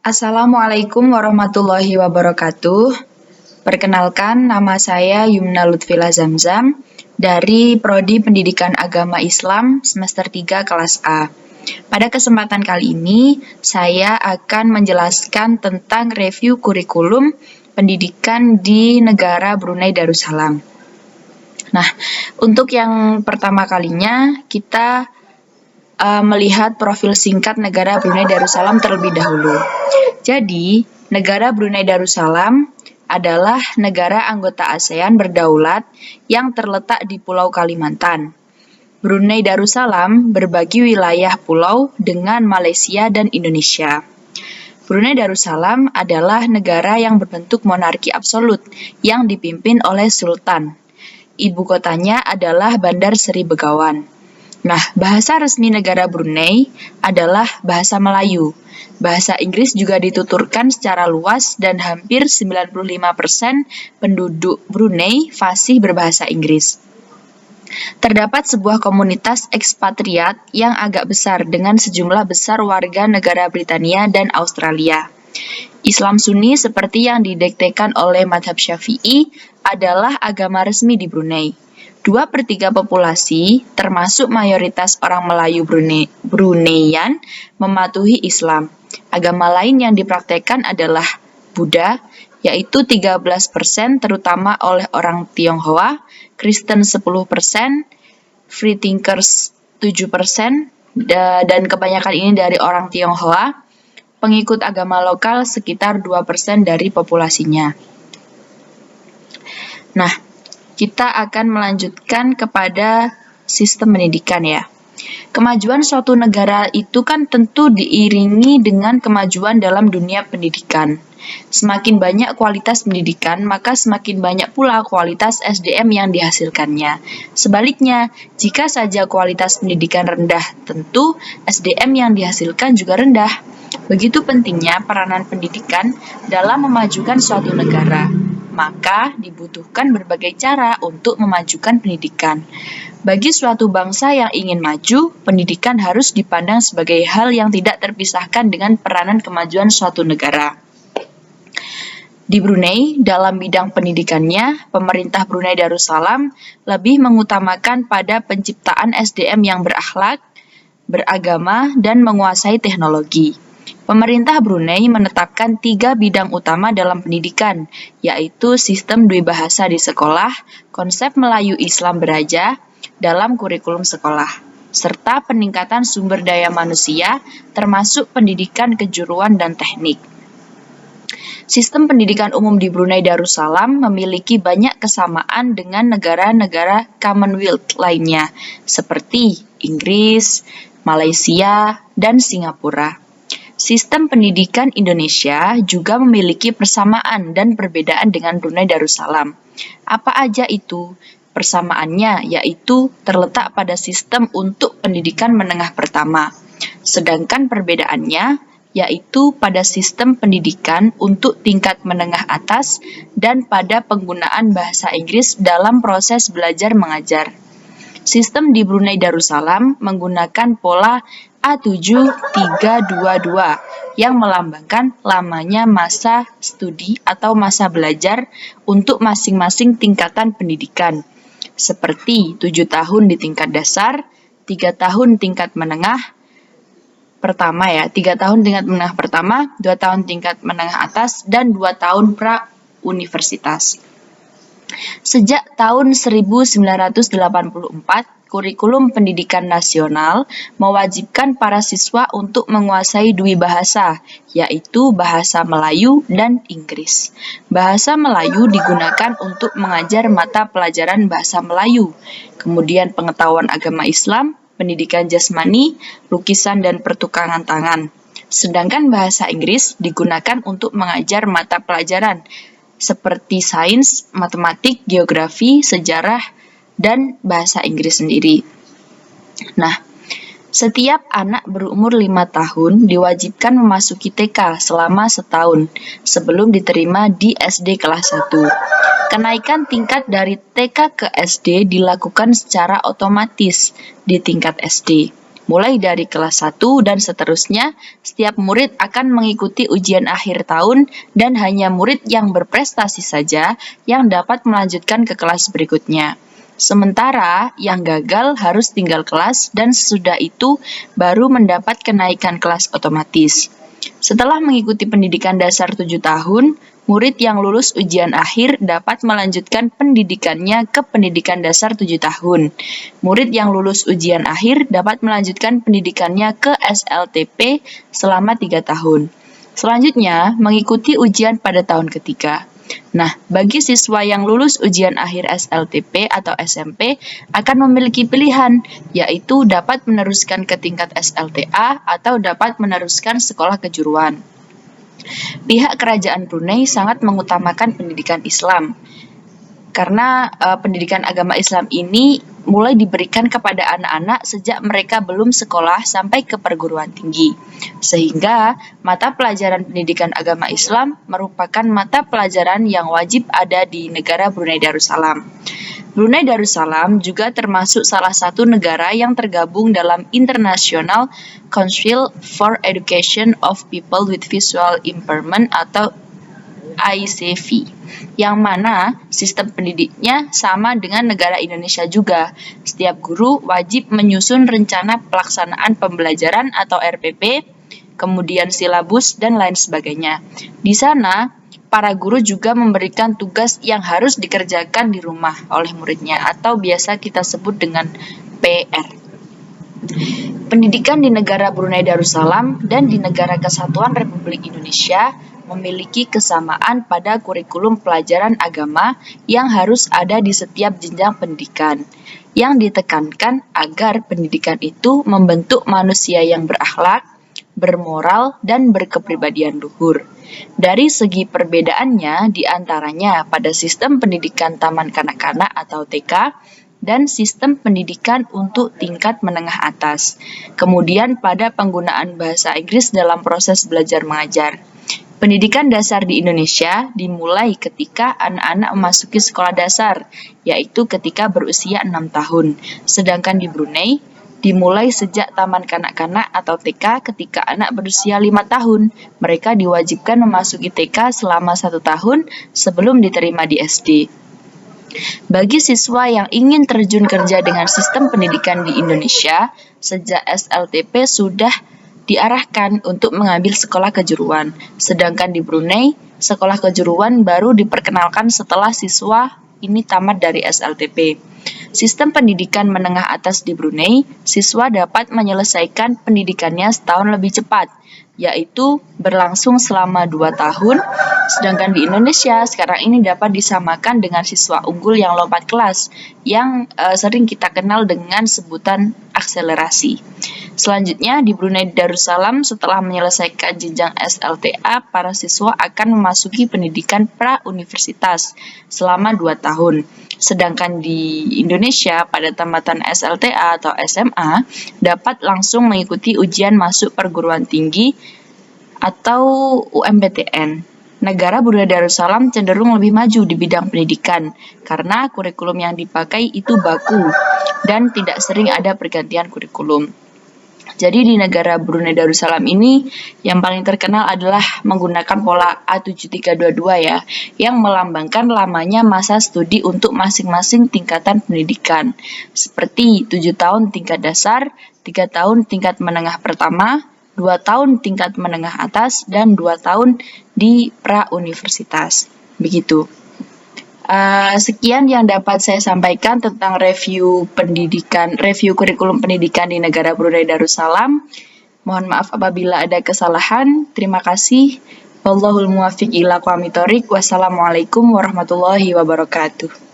Assalamualaikum warahmatullahi wabarakatuh. Perkenalkan, nama saya Yumna Lutfila Zamzam dari Prodi Pendidikan Agama Islam semester 3 kelas A. Pada kesempatan kali ini, saya akan menjelaskan tentang review kurikulum pendidikan di negara Brunei Darussalam. Nah, untuk yang pertama kalinya, kita melihat profil singkat negara Brunei Darussalam terlebih dahulu. Jadi, negara Brunei Darussalam adalah negara anggota ASEAN berdaulat yang terletak di Pulau Kalimantan. Brunei Darussalam berbagi wilayah pulau dengan Malaysia dan Indonesia. Brunei Darussalam adalah negara yang berbentuk monarki absolut yang dipimpin oleh Sultan. Ibu kotanya adalah Bandar Seri Begawan. Nah, bahasa resmi negara Brunei adalah bahasa Melayu. Bahasa Inggris juga dituturkan secara luas dan hampir 95% penduduk Brunei fasih berbahasa Inggris. Terdapat sebuah komunitas ekspatriat yang agak besar dengan sejumlah besar warga negara Britania dan Australia. Islam Sunni seperti yang didiktekan oleh mazhab Syafi'i adalah agama resmi di Brunei. 2/3 populasi, termasuk mayoritas orang Melayu Bruneian, mematuhi Islam. Agama lain yang dipraktekkan adalah Buddha, yaitu 13% terutama oleh orang Tionghoa, Kristen 10%, Freethinkers 7%, dan kebanyakan ini dari orang Tionghoa. Pengikut agama lokal sekitar 2% dari populasinya. Nah, kita akan melanjutkan kepada sistem pendidikan ya. Kemajuan suatu negara itu kan tentu diiringi dengan kemajuan dalam dunia pendidikan. Semakin banyak kualitas pendidikan, maka semakin banyak pula kualitas SDM yang dihasilkannya. Sebaliknya, jika saja kualitas pendidikan rendah, tentu SDM yang dihasilkan juga rendah. Begitu pentingnya peranan pendidikan dalam memajukan suatu negara. Maka dibutuhkan berbagai cara untuk memajukan pendidikan. Bagi suatu bangsa yang ingin maju, pendidikan harus dipandang sebagai hal yang tidak terpisahkan dengan peranan kemajuan suatu negara. Di Brunei, dalam bidang pendidikannya, pemerintah Brunei Darussalam lebih mengutamakan pada penciptaan SDM yang berakhlak, beragama, dan menguasai teknologi. Pemerintah Brunei menetapkan 3 bidang utama dalam pendidikan, yaitu sistem dwibahasa di sekolah, konsep Melayu Islam beraja dalam kurikulum sekolah, serta peningkatan sumber daya manusia, termasuk pendidikan kejuruan dan teknik. Sistem pendidikan umum di Brunei Darussalam memiliki banyak kesamaan dengan negara-negara Commonwealth lainnya, seperti Inggris, Malaysia, dan Singapura. Sistem pendidikan Indonesia juga memiliki persamaan dan perbedaan dengan Brunei Darussalam. Apa aja itu? Persamaannya yaitu terletak pada sistem untuk pendidikan menengah pertama. Sedangkan perbedaannya yaitu pada sistem pendidikan untuk tingkat menengah atas dan pada penggunaan bahasa Inggris dalam proses belajar mengajar. Sistem di Brunei Darussalam menggunakan pola A7-3-2-2 yang melambangkan lamanya masa studi atau masa belajar untuk masing-masing tingkatan pendidikan, seperti 7 tahun di tingkat dasar, 3 tahun tingkat menengah pertama 3 tahun tingkat menengah pertama, 2 tahun tingkat menengah atas, dan 2 tahun pra-universitas. Sejak tahun 1984, kurikulum pendidikan nasional mewajibkan para siswa untuk menguasai dwibahasa, yaitu bahasa Melayu dan Inggris. Bahasa Melayu digunakan untuk mengajar mata pelajaran bahasa Melayu, kemudian pengetahuan agama Islam, pendidikan jasmani, lukisan dan pertukangan tangan. Sedangkan bahasa Inggris digunakan untuk mengajar mata pelajaran seperti sains, matematik, geografi, sejarah, dan bahasa Inggris sendiri. Nah, setiap anak berumur 5 tahun diwajibkan memasuki TK selama setahun sebelum diterima di SD kelas 1. Kenaikan tingkat dari TK ke SD dilakukan secara otomatis di tingkat SD. Mulai dari kelas 1 dan seterusnya, setiap murid akan mengikuti ujian akhir tahun dan hanya murid yang berprestasi saja yang dapat melanjutkan ke kelas berikutnya. Sementara yang gagal harus tinggal kelas dan sesudah itu baru mendapat kenaikan kelas otomatis. Setelah mengikuti pendidikan dasar 7 tahun, murid yang lulus ujian akhir dapat melanjutkan pendidikannya ke pendidikan dasar 7 tahun. Murid yang lulus ujian akhir dapat melanjutkan pendidikannya ke SLTP selama 3 tahun. Selanjutnya, mengikuti ujian pada tahun ketiga. Nah, bagi siswa yang lulus ujian akhir SLTP atau SMP akan memiliki pilihan, yaitu dapat meneruskan ke tingkat SLTA atau dapat meneruskan sekolah kejuruan. Pihak kerajaan Brunei sangat mengutamakan pendidikan Islam, karena pendidikan agama Islam ini mulai diberikan kepada anak-anak sejak mereka belum sekolah sampai ke perguruan tinggi. Sehingga mata pelajaran pendidikan agama Islam merupakan mata pelajaran yang wajib ada di negara Brunei Darussalam. Brunei Darussalam juga termasuk salah satu negara yang tergabung dalam International Council for Education of People with Visual Impairment atau ICV, yang mana sistem pendidiknya sama dengan negara Indonesia juga. Setiap guru wajib menyusun rencana pelaksanaan pembelajaran atau RPP, kemudian silabus, dan lain sebagainya. Di sana, para guru juga memberikan tugas yang harus dikerjakan di rumah oleh muridnya, atau biasa kita sebut dengan PR. Pendidikan di negara Brunei Darussalam dan di negara Kesatuan Republik Indonesia memiliki kesamaan pada kurikulum pelajaran agama yang harus ada di setiap jenjang pendidikan, yang ditekankan agar pendidikan itu membentuk manusia yang berakhlak, bermoral, dan berkepribadian luhur. Dari segi perbedaannya, diantaranya pada sistem pendidikan taman kanak-kanak atau TK, dan sistem pendidikan untuk tingkat menengah atas. Kemudian pada penggunaan bahasa Inggris dalam proses belajar mengajar. Pendidikan dasar di Indonesia dimulai ketika anak-anak memasuki sekolah dasar, yaitu ketika berusia 6 tahun. Sedangkan di Brunei, dimulai sejak taman kanak-kanak atau TK ketika anak berusia 5 tahun. Mereka diwajibkan memasuki TK selama 1 tahun sebelum diterima di SD. Bagi siswa yang ingin terjun kerja dengan sistem pendidikan di Indonesia, sejak SLTP sudah diarahkan untuk mengambil sekolah kejuruan. Sedangkan di Brunei, sekolah kejuruan baru diperkenalkan setelah siswa ini tamat dari SLTP. Sistem pendidikan menengah atas di Brunei, siswa dapat menyelesaikan pendidikannya setahun lebih cepat, yaitu berlangsung selama 2 tahun, sedangkan di Indonesia sekarang ini dapat disamakan dengan siswa unggul yang lompat kelas, yang sering kita kenal dengan sebutan akselerasi. Selanjutnya, di Brunei Darussalam setelah menyelesaikan jenjang SLTA, para siswa akan memasuki pendidikan pra-universitas selama 2 tahun. Sedangkan di Indonesia, pada tamatan SLTA atau SMA, dapat langsung mengikuti ujian masuk perguruan tinggi atau UMPTN. Negara Brunei Darussalam cenderung lebih maju di bidang pendidikan karena kurikulum yang dipakai itu baku dan tidak sering ada pergantian kurikulum. Jadi di negara Brunei Darussalam ini yang paling terkenal adalah menggunakan pola A7322 ya, yang melambangkan lamanya masa studi untuk masing-masing tingkatan pendidikan. Seperti 7 tahun tingkat dasar, 3 tahun tingkat menengah pertama, 2 tahun tingkat menengah atas, dan 2 tahun di pra-universitas. Begitu. Sekian yang dapat saya sampaikan tentang review kurikulum pendidikan di negara Brunei Darussalam. Mohon maaf apabila ada kesalahan. Terima kasih. Wallahul muwaffiq ila aqwamit thoriq. Wassalamualaikum warahmatullahi wabarakatuh.